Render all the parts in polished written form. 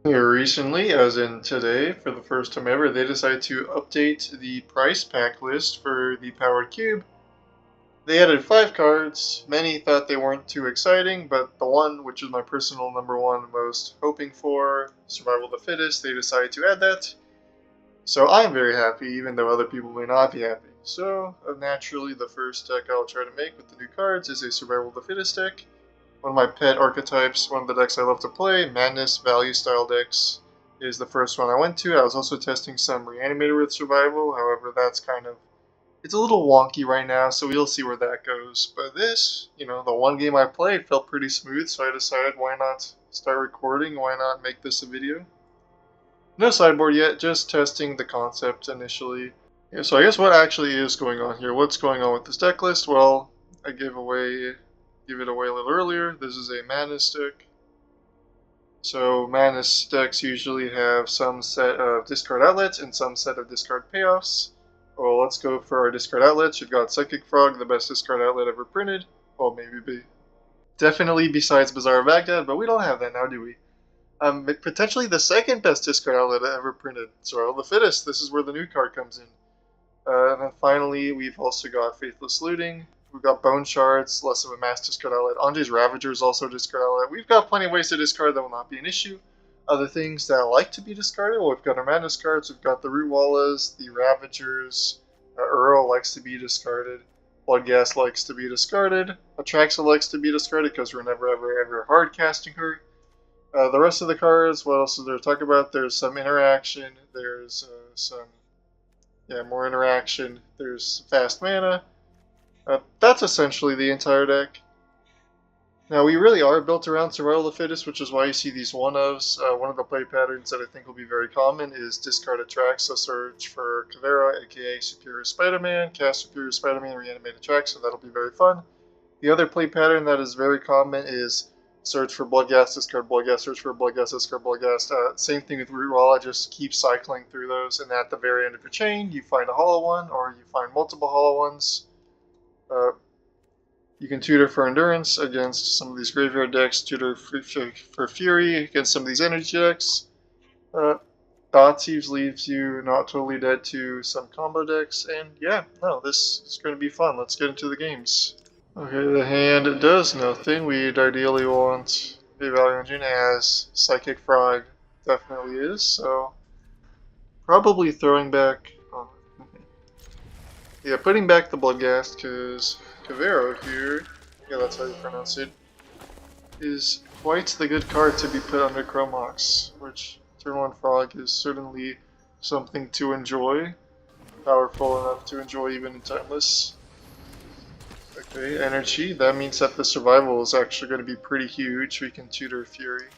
Here recently, as in today, for the first time ever, they decided to update the price pack list for the Powered Cube. They added 5 cards. Many thought they weren't too exciting, but the one, which is my personal number one most hoping for, Survival of the Fittest, they decided to add that. So I'm very happy, even though other people may not be happy. So, naturally, the first deck I'll try to make with the new cards is a Survival of the Fittest deck. One of my pet archetypes, one of the decks I love to play, Madness Value style decks, is the first one I went to. I was also testing some Reanimator with Survival, however, that's it's a little wonky right now, so we'll see where that goes. But this, the one game I played felt pretty smooth, so I decided why not start recording, why not make this a video. No sideboard yet, just testing the concept initially. Yeah, so I guess what actually is going on here? What's going on with this deck list? Well, I give it away a little earlier. This is a Madness deck. So Madness decks usually have some set of discard outlets and some set of discard payoffs. Well, let's go for our discard outlets. You've got Psychic Frog, the best discard outlet ever printed. Well, maybe definitely besides Bazaar of Baghdad, but we don't have that now, do we? Potentially the second best discard outlet ever printed. Survival of the Fittest. This is where the new card comes in. And then finally, we've also got Faithless Looting. We've got Bone Shards, less of a mass discard outlet. Anje's Ravager is also a discard outlet. We've got plenty of ways to discard that will not be an issue. Other things that like to be discarded, well, we've got our Madness cards. We've got the Rootwallas, the Ravagers. Earl likes to be discarded. Bloodghast likes to be discarded. Atraxa likes to be discarded because we're never ever hard casting her. The rest of the cards, what else is there to talk about? There's some interaction. There's more interaction. There's fast mana. That's essentially the entire deck. Now, we really are built around Survival of the Fittest, which is why you see these one-ofs. One of the play patterns that I think will be very common is discard Atraxa, so search for Kavera, aka Superior Spider-Man, cast Superior Spider-Man, reanimate Atraxa, so that'll be very fun. The other play pattern that is very common is search for Bloodghast, discard Bloodghast, search for Bloodghast, discard Bloodghast. Same thing with Rootwalla, just keep cycling through those, and at the very end of your chain, you find a hollow one, or you find multiple hollow ones. You can tutor for Endurance against some of these graveyard decks, tutor for Fury against some of these energy decks. Thoughtseize leaves you not totally dead to some combo decks, and yeah, no, this is going to be fun. Let's get into the games. Okay, the hand does nothing. We'd ideally want a Value Engine, as Psychic Frog definitely is, so probably throwing back. Yeah, putting back the Bloodghast, because Kavero here, yeah, that's how you pronounce it, is quite the good card to be put under Chrome Mox, which turn 1 Frog is certainly something to enjoy. Powerful enough to enjoy even in Timeless. Okay, energy. That means that the survival is actually going to be pretty huge. We can tutor Fury.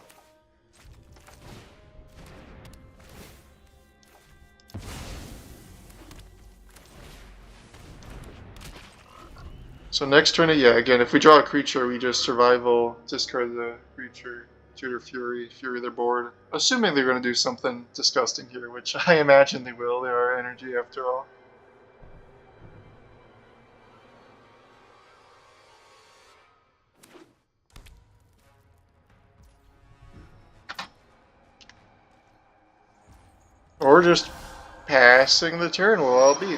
So next turn, yeah, again, if we draw a creature, we just survival, discard the creature, tutor Fury, Fury their board. Assuming they're going to do something disgusting here, which I imagine they will. They are energy after all. Or just passing the turn will all be.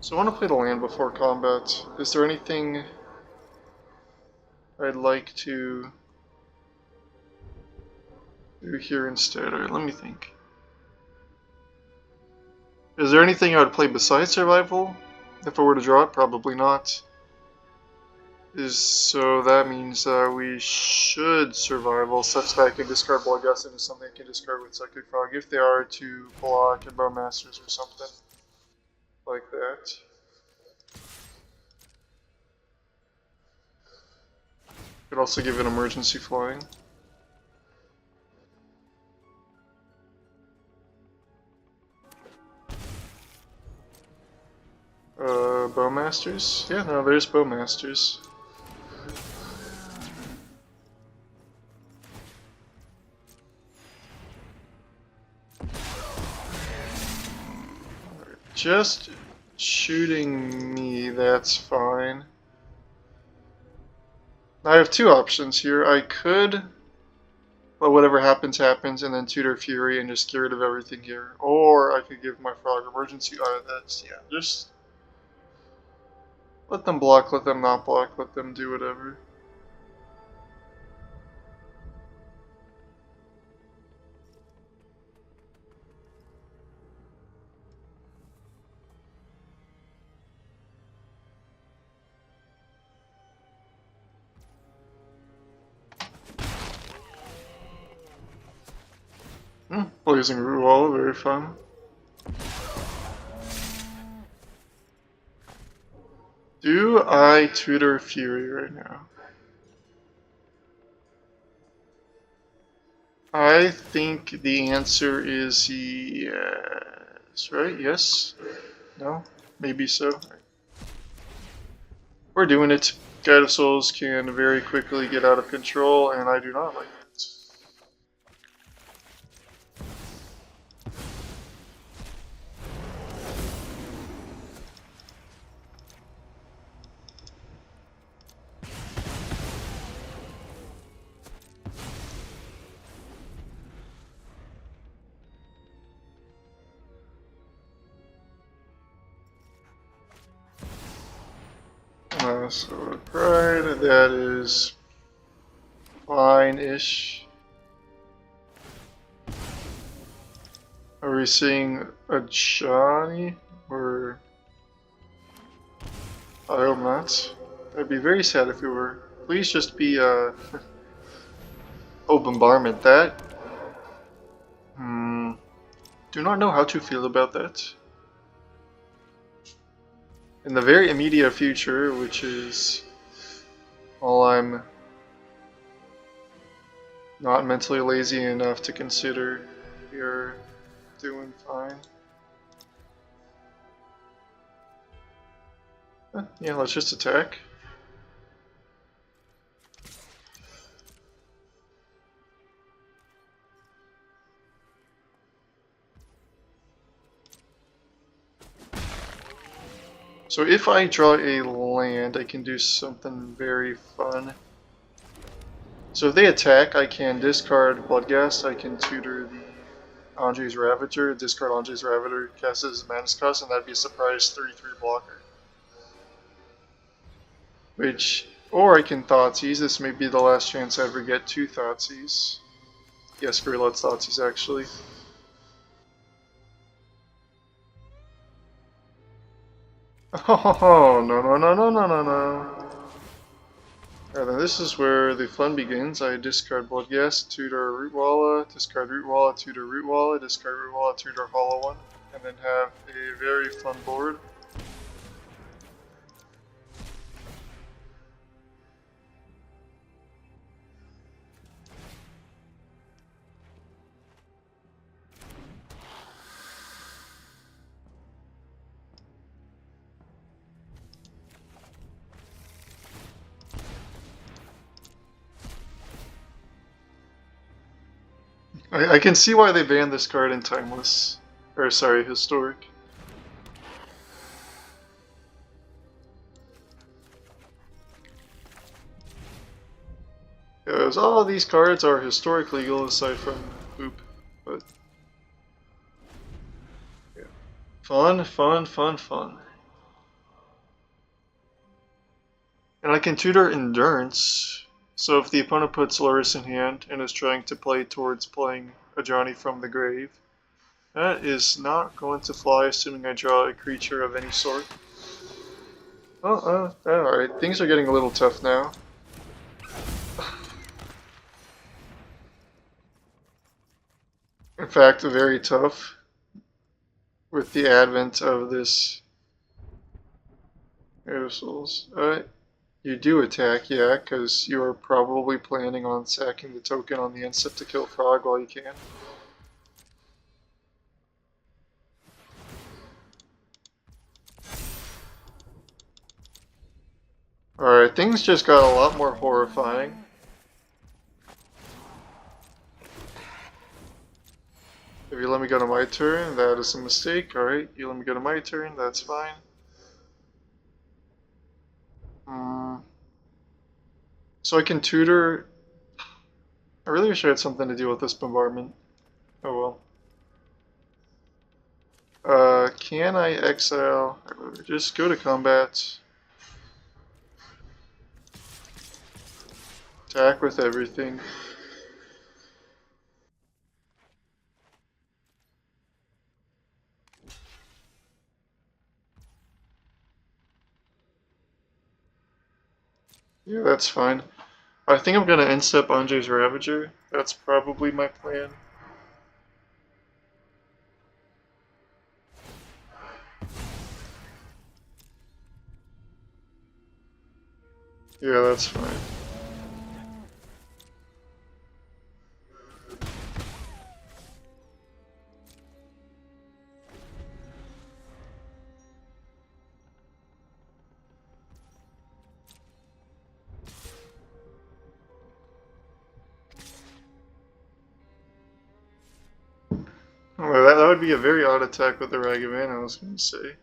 So I want to play the land before combat. Is there anything I'd like to do here instead? Alright, let me think. Is there anything I would play besides survival? If I were to draw it, probably not. So that means we should survival such that I can discard Bloodghast into something I can discard with Psychic Frog if they are to block and Bone Masters or something like that. Could also give it emergency flying. Bone Masters? Yeah, no, there's Bone Masters. Just shooting me, that's fine. I have two options here. I could let whatever happens happens and then tutor Fury and just get rid of everything here. Or I could give my Frog Emergency. That's, yeah, just let them block, let them not block, let them do whatever. Blazing Rootwalla, very fun. Do I tutor Fury right now? I think the answer is yes, right? Yes? No? Maybe so. We're doing it. Guide of Souls can very quickly get out of control, and I do not like it. So Pride, that is fine-ish. Are we seeing a Johnny? Or I hope not. I'd be very sad if we were. Please just be oh, bombardment that. Do not know how to feel about that. In the very immediate future, which is all I'm not mentally lazy enough to consider, you're doing fine. Yeah, let's just attack. So if I draw a land, I can do something very fun. So if they attack, I can discard Bloodghast, I can tutor the Anje's Ravager, discard Anje's Ravager, cast his mana cost, and that'd be a surprise 3/3 blocker. Which, or I can Thoughtseize, this may be the last chance I ever get to Thoughtseize. Yes, Spirit lets Thoughtseize actually. Oh, no, no, no, no, no, no, no. Alright, then this is where the fun begins. I discard Bloodghast, tutor Rootwalla, discard Rootwalla, tutor Rootwalla, discard Rootwalla, tutor Hollow One, and then have a very fun board. I can see why they banned this card in Timeless. Or, sorry, Historic. Because all these cards are historic legal aside from Boop. But yeah. Fun, fun, fun, fun. And I can tutor Endurance. So if the opponent puts Loris in hand and is trying to play towards playing a Johnny from the grave, that is not going to fly, assuming I draw a creature of any sort. Oh, alright, things are getting a little tough now. In fact, very tough with the advent of this Aerosols. You do attack, yeah, because you are probably planning on sacking the token on the end step to kill Frog while you can. Alright, things just got a lot more horrifying. If you let me go to my turn, that is a mistake. Alright, you let me go to my turn, that's fine. So I can tutor. I really wish I had something to deal with this bombardment. Oh well. Can I exile? Just go to combat. Attack with everything. Yeah, that's fine. I think I'm gonna instep Anje's Ravager. That's probably my plan. Yeah, that's fine. Well, that would be a very odd attack with the Ragavan, I was gonna say.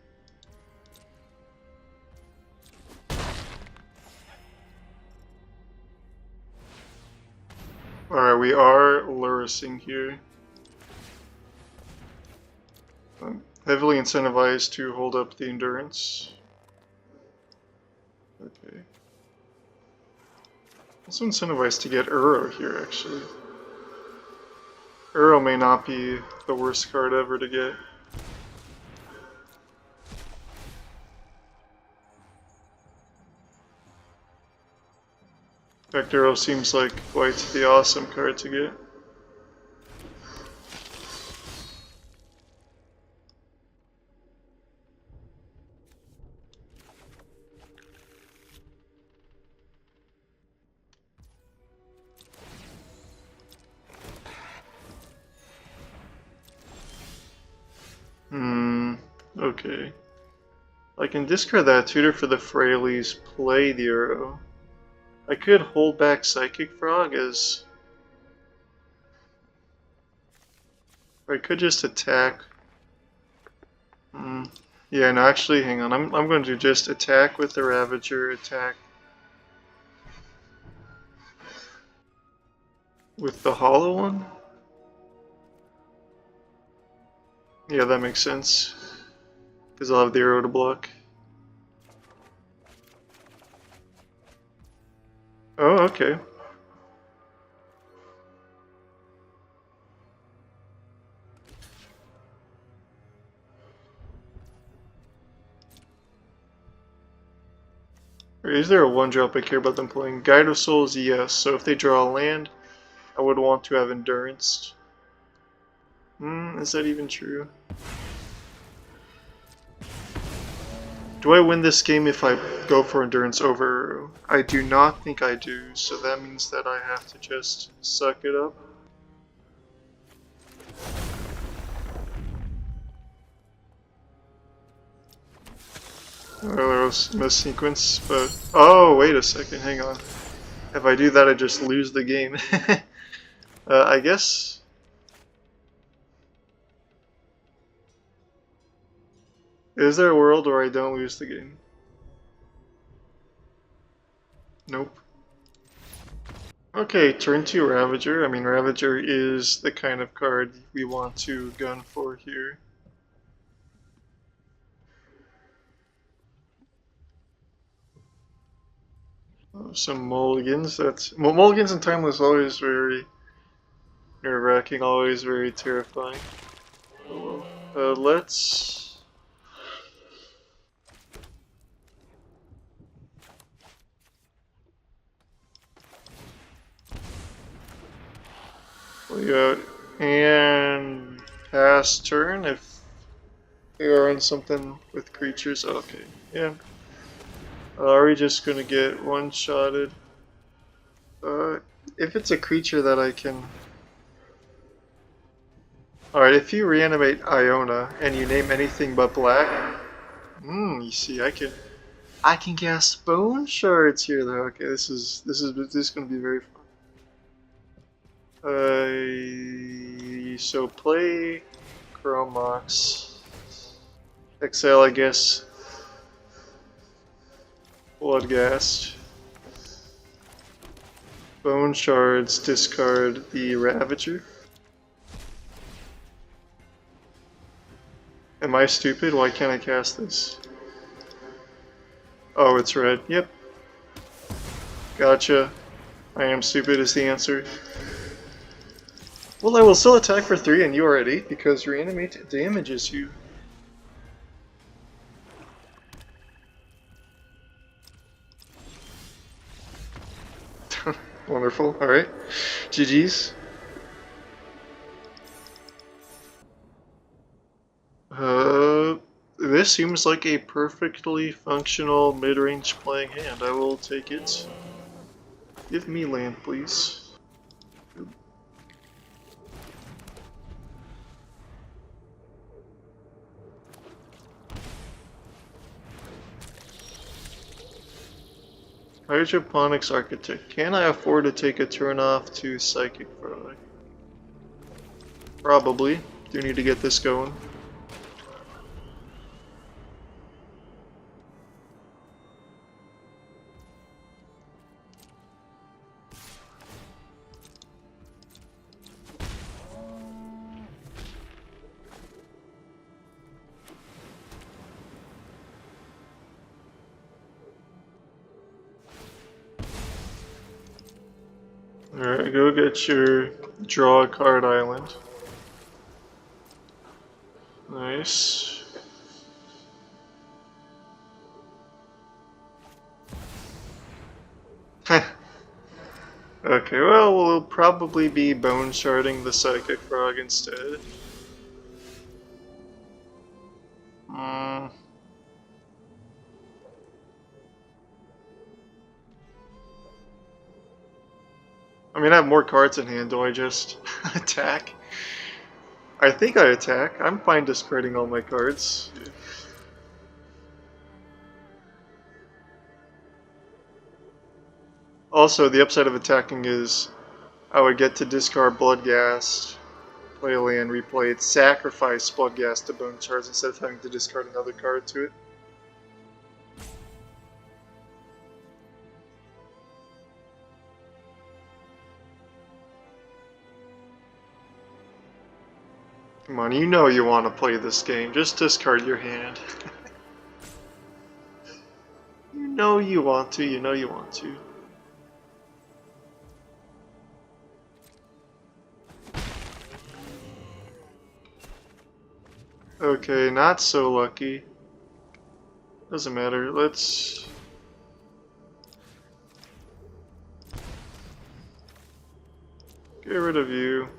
Alright, we are luricing here. I'm heavily incentivized to hold up the endurance. Okay. Also incentivized to get Uro here, actually. Uro may not be the worst card ever to get. In fact, Uro seems like quite the awesome card to get. Okay. I can discard that tutor for the Freyalise, play the Uro. I could hold back Psychic Frog as... Or I could just attack. Yeah, no, actually, hang on. I'm going to just attack with the Ravager, attack with the hollow one? Yeah, that makes sense. Because I'll have the Uro to block. Oh, okay. Is there a one drop I care about them playing? Guide of Souls, yes. So if they draw a land, I would want to have Endurance. Is that even true? Do I win this game if I go for Endurance over? I do not think I do, so that means that I have to just suck it up. Well, there was a sequence, but... Oh, wait a second, hang on. If I do that, I just lose the game. I guess... Is there a world where I don't lose the game? Nope. Okay, turn 2 Ravager. I mean, Ravager is the kind of card we want to gun for here. Some mulligans. Mulligans in Timeless always very nerve-wracking, always very terrifying. Let's... play out and pass turn if they are on something with creatures. Okay, yeah. Are we just gonna get one-shotted? If it's a creature that I can... Alright, if you reanimate Iona and you name anything but black... you see, I can cast Bone Shards here though. Okay, this is gonna be very fun. So play Chrome Mox. Exile, I guess. Bloodghast. Bone Shards, discard the Ravager. Am I stupid? Why can't I cast this? Oh, it's red. Yep. Gotcha. I am stupid is the answer. Well, I will still attack for 3 and you are at 8 because Reanimate damages you. Wonderful. Alright. GG's. This seems like a perfectly functional mid-range playing hand. I will take it. Give me land, please. Hydroponics Architect. Can I afford to take a turn off to Psychic Frog? Probably. Do need to get this going. Alright, go get your draw a card island. Nice. Okay, well, we'll probably be Bone Sharding the Psychic Frog instead. I mean, I have more cards in hand. Do I just attack? I think I attack. I'm fine discarding all my cards. Also, the upside of attacking is I would get to discard Bloodghast, play a land, replay it, sacrifice Bloodghast to Bone Shards instead of having to discard another card to it. Come on, you know you want to play this game. Just discard your hand. You know you want to, you know you want to. Okay, not so lucky. Doesn't matter, let's... get rid of you.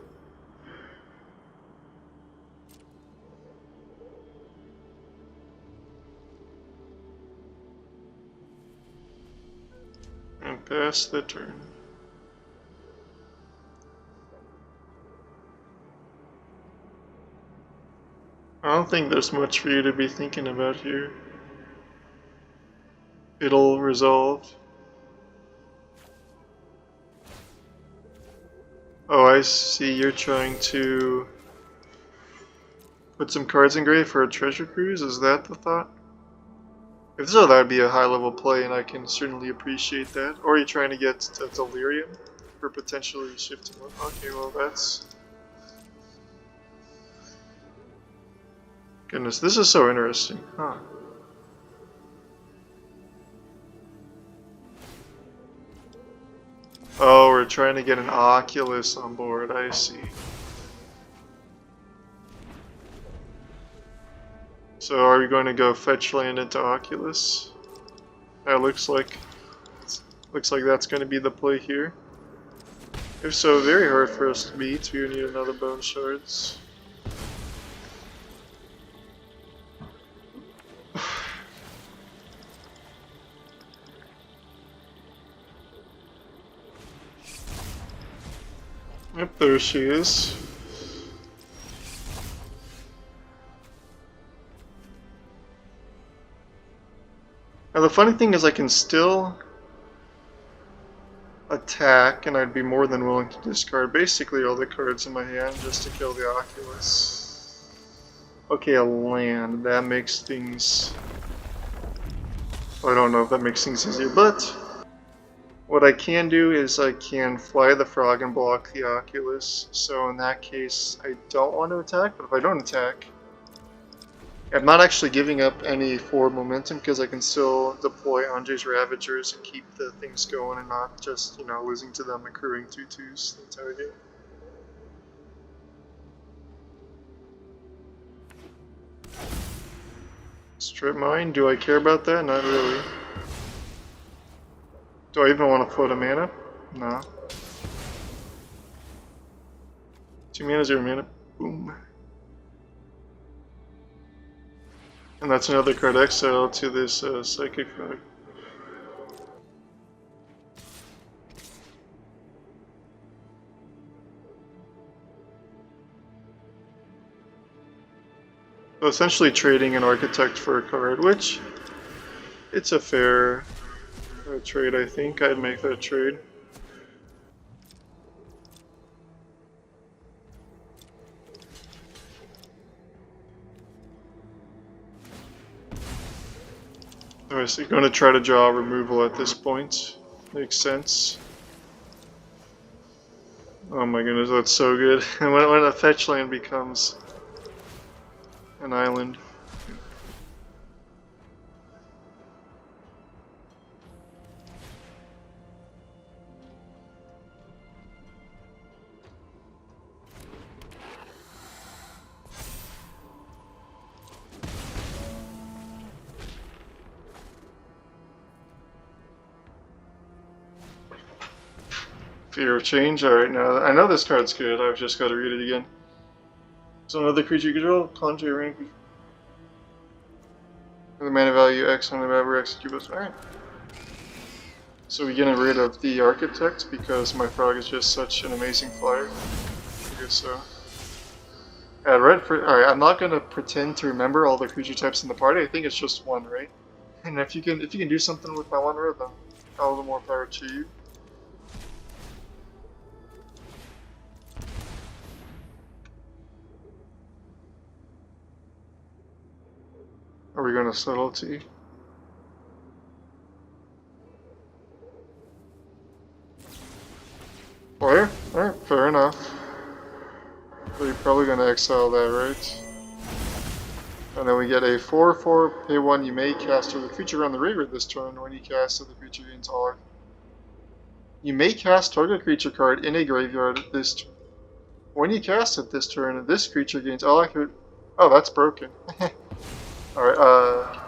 And pass the turn. I don't think there's much for you to be thinking about here. It'll resolve. Oh, I see you're trying to put some cards in grave for a treasure cruise? Is that the thought? If so, that would be a high-level play, and I can certainly appreciate that. Or you're trying to get to Delirium for potentially shifting. Okay, well that's... Goodness, this is so interesting, huh? Oh, we're trying to get an Oculus on board, I see. So are we going to go fetch land into Oculus? That looks like that's going to be the play here. If so, very hard for us to beat. We need another Bone Shards. Yep, there she is. Now the funny thing is I can still attack, and I'd be more than willing to discard basically all the cards in my hand just to kill the Oculus. Okay, a land. That makes things... I don't know if that makes things easier, but... What I can do is I can fly the frog and block the Oculus. So in that case, I don't want to attack, but if I don't attack, I'm not actually giving up any forward momentum because I can still deploy Anje's Ravagers and keep the things going and not just, you know, losing to them accruing 2/2s the entire game. Strip mine? Do I care about that? Not really. Do I even want to float a mana? No. 2 mana, 0 mana. Boom. And that's another card exile to this Psychic Frog. So essentially trading an Architect for a card, which it's a fair trade, I think. I'd make that trade. Obviously, going to try to draw removal at this point. Makes sense. Oh my goodness, that's so good. And when a fetch land becomes an island. Fear of change. Alright, now I know this card's good, I've just got to read it again. So another creature you control, conjure rank. The mana value X on the Ravager execute. Alright. So we're getting rid of the Architect because my frog is just such an amazing flyer. I guess so. Alright, I'm not gonna pretend to remember all the creature types in the party. I think it's just one, right? And if you can do something with my one red, then all the more power to you. Are we gonna subtlety? Player? Alright, fair enough. So you're probably gonna exile that, right? And then we get a 4/4, pay 1, you may cast target creature on the graveyard this turn. When you cast it, the creature gains all. You may cast target creature card in a graveyard this turn. When you cast it this turn, this creature gains all accurate. Oh, that's broken. Alright,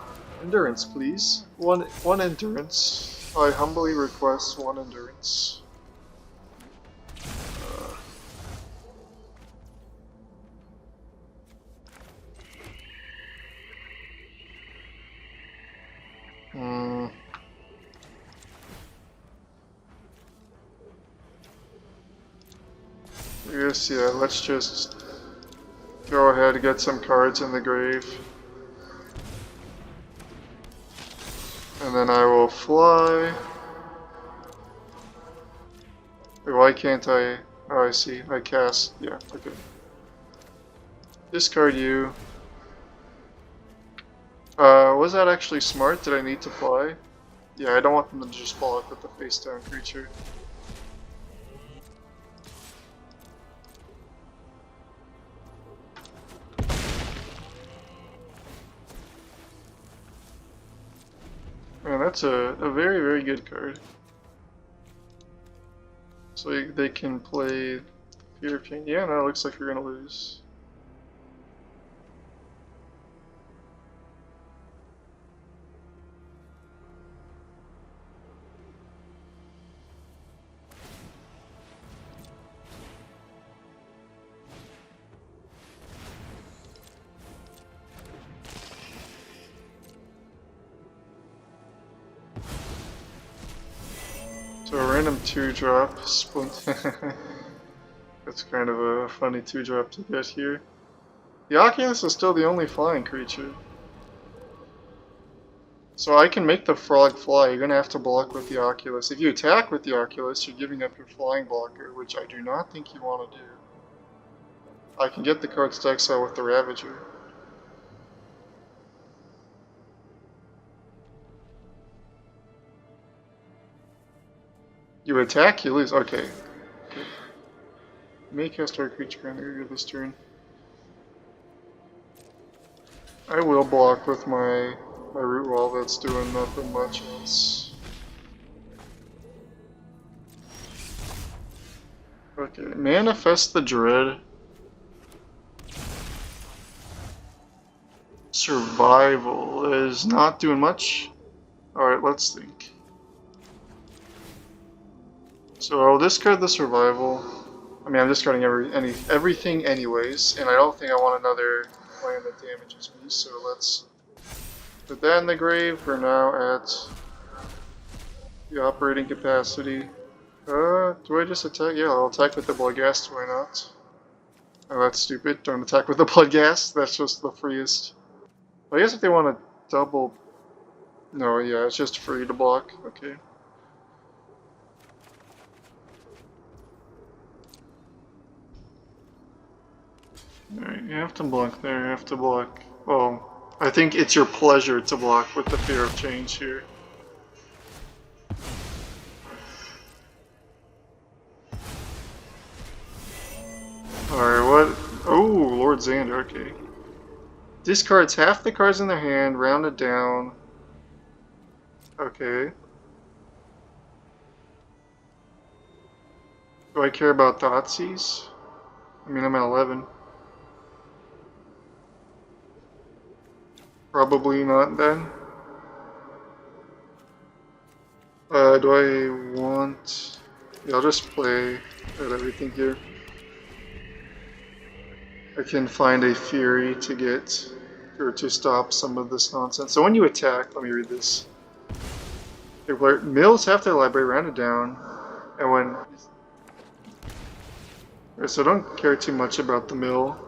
endurance, please. One endurance. I humbly request 1 endurance. Yes, yeah, let's just go ahead and get some cards in the grave. And then I will fly. Wait, why can't I? Oh, I see. I cast. Yeah, okay. Discard you. Was that actually smart? Did I need to fly? Yeah, I don't want them to just block with the face down creature. Man, that's a very, very good card. So they can play Fear of Change. Yeah, no, it looks like you're gonna lose. So a random 2-drop splint. That's kind of a funny 2-drop to get here. The Oculus is still the only flying creature. So I can make the frog fly. You're gonna have to block with the Oculus. If you attack with the Oculus, you're giving up your flying blocker, which I do not think you want to do. I can get the cards to exile with the Ravager. You attack, you lose. Okay. Okay. May cast our creature on the area this turn. I will block with my root wall that's doing nothing much else. Okay, manifest the dread. Survival is not doing much. Alright, let's think. So I'll discard the survival. I mean, I'm discarding everything anyways, and I don't think I want another land that damages me, so let's put that in the grave. We're now at the operating capacity. Do I just attack? Yeah, I'll attack with the Bloodghast, why not? Oh, that's stupid. Don't attack with the Bloodghast, that's just the freest. I guess if they want to double... No, yeah, it's just free to block. Okay. Alright, you have to block there, you have to block... Well, I think it's your pleasure to block with the fear of change here. Alright, what? Oh, Lord Xander, okay. Discards half the cards in their hand, rounded down. Okay. Do I care about Thoughtseize? I mean, I'm at 11. Probably not then. Do I want... Yeah, I'll just play at everything here. I can find a Fury to get, or to stop some of this nonsense. So when you attack, let me read this. Mills half their library rounded down, and when... So don't care too much about the mill.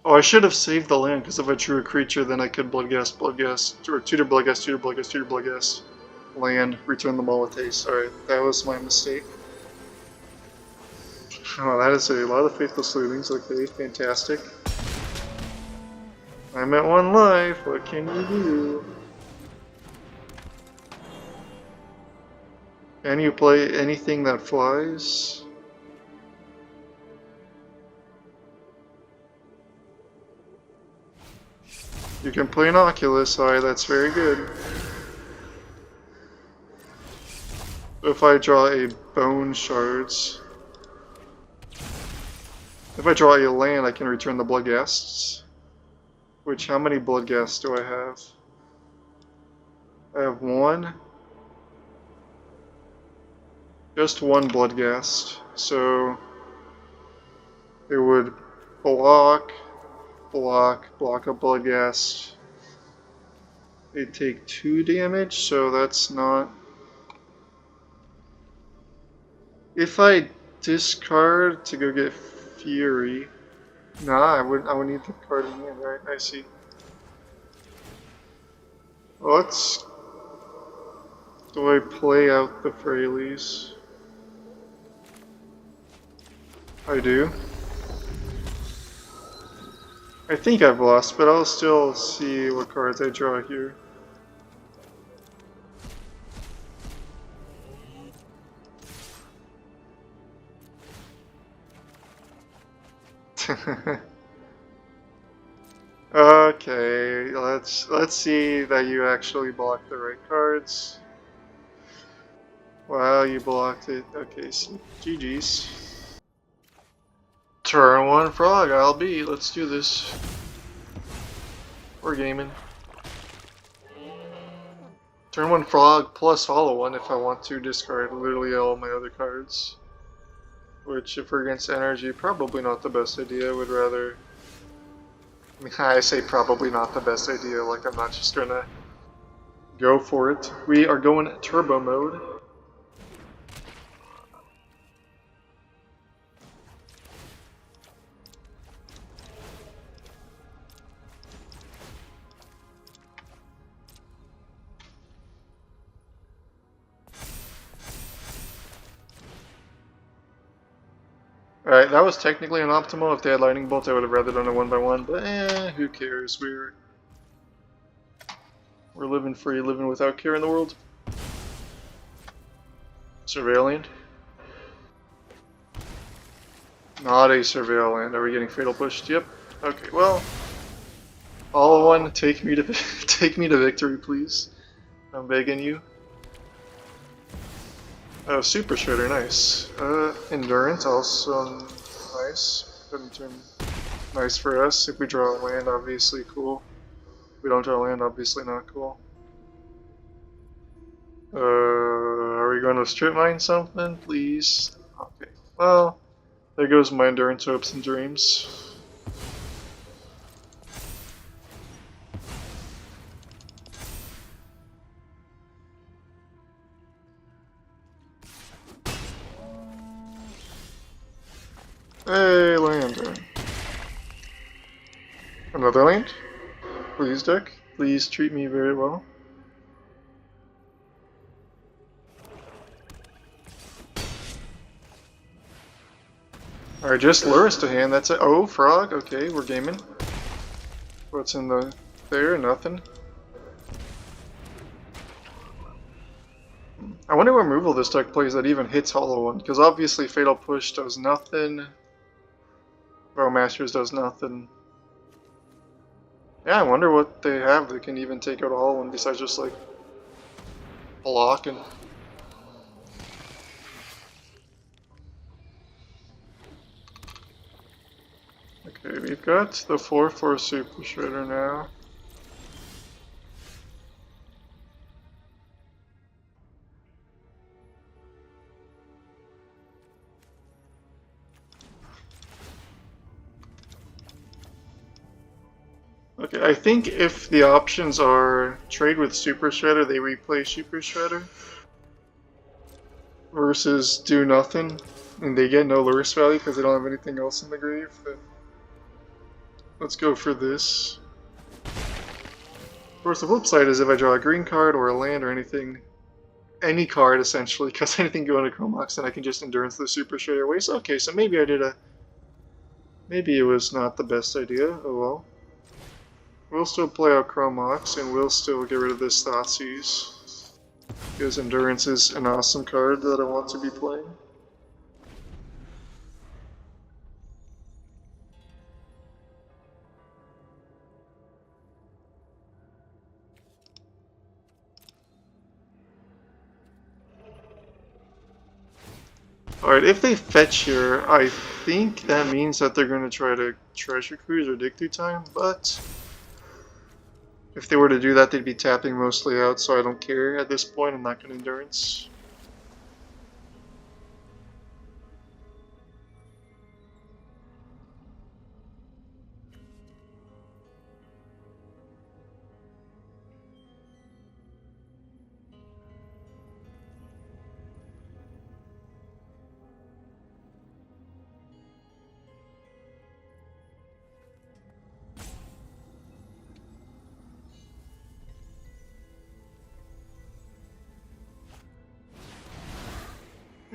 Oh, I should have saved the land, because if I drew a creature, then I could Bloodghast, or tutor Bloodghast, tutor Bloodghast, tutor Bloodghast, land, return them all with haste. Alright, that was my mistake. Oh, that is a lot of Faithless Lootings. Okay, fantastic. I'm at 1 life, what can you do? Can you play anything that flies? You can play an Oculus, alright, that's very good. If I draw a Bone Shards... If I draw a land, I can return the Bloodghasts. Which, how many Bloodghasts do I have? I have 1. Just 1 Bloodghast. So... it would block a Bloodghast. They take 2 damage, so that's not... If I discard to go get Fury... Nah, I would need the card in hand, right? I see. Let's... Do I play out the Freyalise? I do. I think I've lost, but I'll still see what cards I draw here. Okay, let's see that you actually blocked the right cards. Wow, you blocked it. Okay, so GG's. Turn 1 frog, I'll be. Let's do this. We're gaming. Turn 1 frog plus follow 1 if I want to discard literally all my other cards. Which, if we're against energy, probably not the best idea. I would rather... I mean, I say probably not the best idea, like I'm not just gonna go for it. We are going turbo mode. Alright, that was technically an optimal. If they had lightning bolt, I would have rather done a 1x1, but who cares? We're living free, living without care in the world. Surveillant. Not a surveillant. Are we getting fatal pushed? Yep. Okay, well. All one, take me to take me to victory, please. I'm begging you. Oh, Super Shredder, nice. Endurance, also nice. Couldn't turn nice for us. If we draw land, obviously cool. If we don't draw land, obviously not cool. Are we going to strip mine something, please? Okay. Well, there goes my endurance hopes and dreams. Hey, land. Another land? Please, deck. Please treat me very well. Alright, just lures to hand, that's it. Oh, frog, okay, we're gaming. What's in there? Nothing. I wonder what removal this deck plays that even hits Hollow One, because obviously Fatal Push does nothing. Bro Masters does nothing. Yeah, I wonder what they have that can even take out a Hollow One besides just like blocking. Okay, we've got the 4/4 Super Shredder now. Okay, I think if the options are trade with Super Shredder, they replay Super Shredder. Versus do nothing, and they get no lures value because they don't have anything else in the grave, then let's go for this. Of course, the flip side is if I draw a green card or a land or anything, any card essentially, because anything going to Chrome Mox, then I can just endurance the Super Shredder waste. Okay, so maybe I did maybe it was not the best idea. Oh well. We'll still play out Chrome Mox, and we'll still get rid of this Thoughtseize. Because Endurance is an awesome card that I want to be playing. Alright, if they fetch here, I think that means that they're going to try to Treasure Cruise or Dig Through Time, but if they were to do that, they'd be tapping mostly out, so I don't care at this point. I'm not going to Endurance.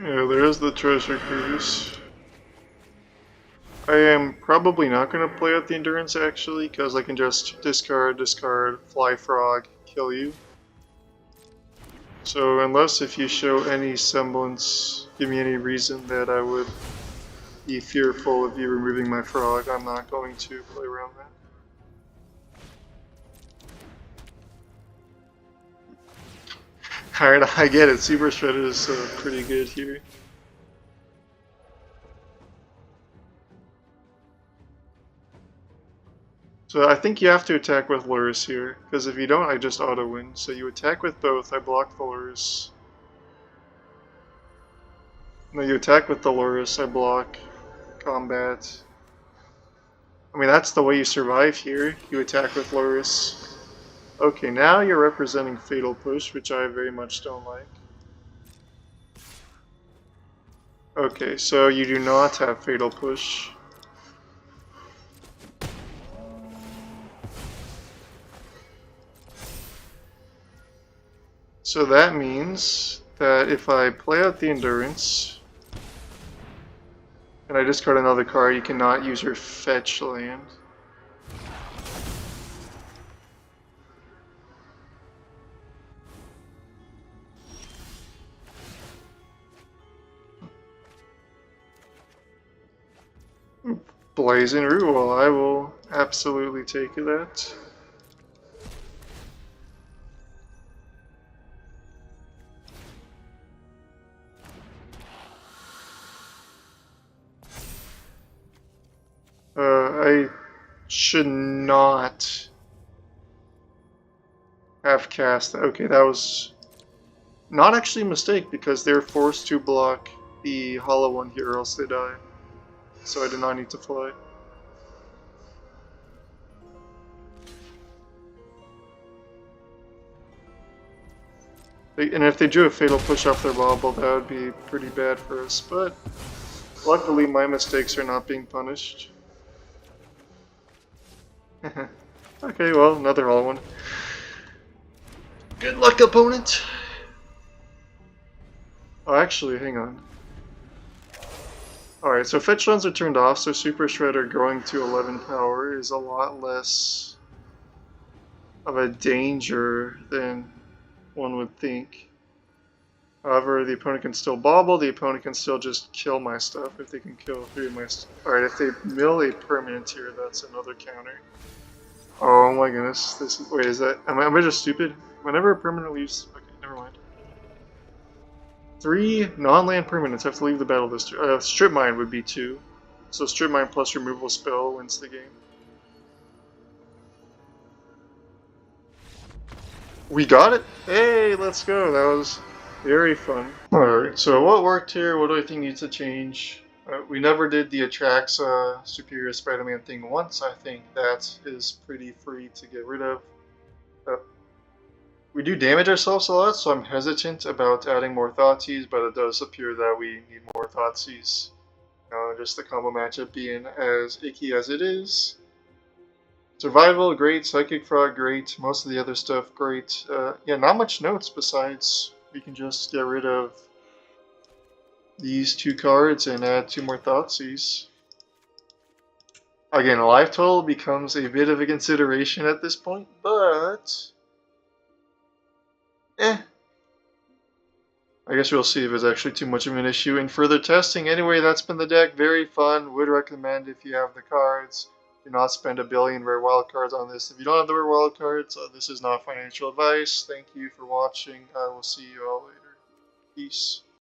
Yeah, there is the Treasure Cruise. I am probably not going to play out the Endurance actually, because I can just discard, Fly Frog, kill you. So unless if you show any semblance, give me any reason that I would be fearful of you removing my frog, I'm not going to play around that. Alright, I get it. Super Shredder is pretty good here. So I think you have to attack with lures here, because if you don't, I just auto-win. So you attack with both, I block the lures. No, you attack with the lures, I block combat. I mean, that's the way you survive here. You attack with lures. Okay, now you're representing Fatal Push, which I very much don't like. Okay, so you do not have Fatal Push. So that means that if I play out the Endurance, and I discard another card, you cannot use your fetch land. Blazing Rootwalla, I will absolutely take that. I should not have cast. Okay, that was not actually a mistake because they're forced to block the hollow one here or else they die. So I did not need to fly. And if they drew a Fatal Push off their bobble, that would be pretty bad for us, but luckily my mistakes are not being punished. Okay, well, another hollow one. Good luck, opponent! Oh, actually, hang on. Alright, so fetch lands are turned off, so Super Shredder growing to 11 power is a lot less of a danger than one would think. However, the opponent can still bobble, the opponent can still just kill my stuff if they can kill 3 of my stuff. Alright, if they mill a permanent here, that's another counter. Oh my goodness, this is, wait, is that, am I just stupid? Whenever a permanent leaves, okay, never mind. 3 non-land permanents have to leave the battle this turn. Strip Mine would be 2. So Strip Mine plus removal spell wins the game. We got it! Hey, let's go! That was very fun. Alright, so what worked here? What do I think needs to change? We never did the Atraxa Superior Spider-Man thing once. I think that is pretty free to get rid of. We do damage ourselves a lot, so I'm hesitant about adding more Thoughtseize, but it does appear that we need more Thoughtseize. Just the combo matchup being as icky as it is. Survival, great. Psychic Frog, great. Most of the other stuff, great. Yeah, not much notes besides we can just get rid of these 2 cards and add 2 more Thoughtseize. Again, life total becomes a bit of a consideration at this point, but I guess we'll see if it's actually too much of an issue in further testing. Anyway, that's been the deck. Very fun. Would recommend if you have the cards. Do not spend a billion rare wild cards on this. If you don't have the rare wild cards, this is not financial advice. Thank you for watching. I will see you all later. Peace.